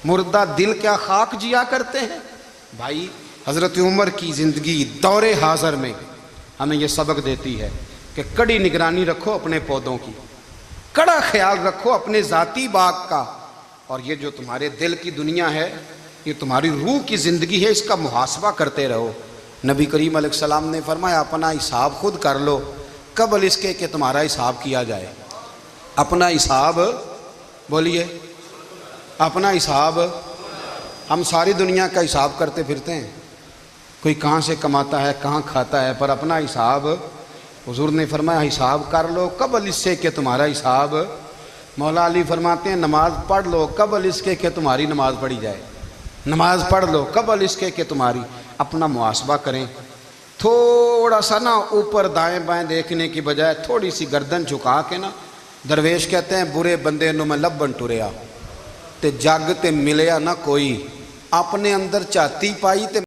S1: مردہ دل کیا خاک جیا کرتے ہیں۔ بھائی حضرت عمر کی زندگی دور حاضر میں ہمیں یہ سبق دیتی ہے کہ کڑی نگرانی رکھو اپنے پودوں کی، کڑا خیال رکھو اپنے ذاتی باغ کا، اور یہ جو تمہارے دل کی دنیا ہے، یہ تمہاری روح کی زندگی ہے، اس کا محاسبہ کرتے رہو۔ نبی کریم علیہ السلام نے فرمایا اپنا حساب خود کر لو قبل اس کے کہ تمہارا حساب کیا جائے۔ اپنا حساب بولیے، اپنا حساب۔ ہم ساری دنیا کا حساب کرتے پھرتے ہیں، کوئی کہاں سے کماتا ہے کہاں کھاتا ہے، پر اپنا حساب حضور نے فرمایا حساب کر لو قبل اس سے کہ تمہارا حساب۔ مولا علی فرماتے ہیں نماز پڑھ لو قبل اس کے کہ تمہاری نماز پڑھی جائے، نماز پڑھ لو قبل اس کے کہ تمہاری۔ اپنا محاسبہ کریں، تھوڑا سا نا اوپر دائیں بائیں دیکھنے کی بجائے تھوڑی سی گردن جھکا کے نا، درویش کہتے ہیں برے بندے نو میں لبن ٹریا تے جگ تے ملیا نہ کوئی، اپنے اندر چاتی پائی تے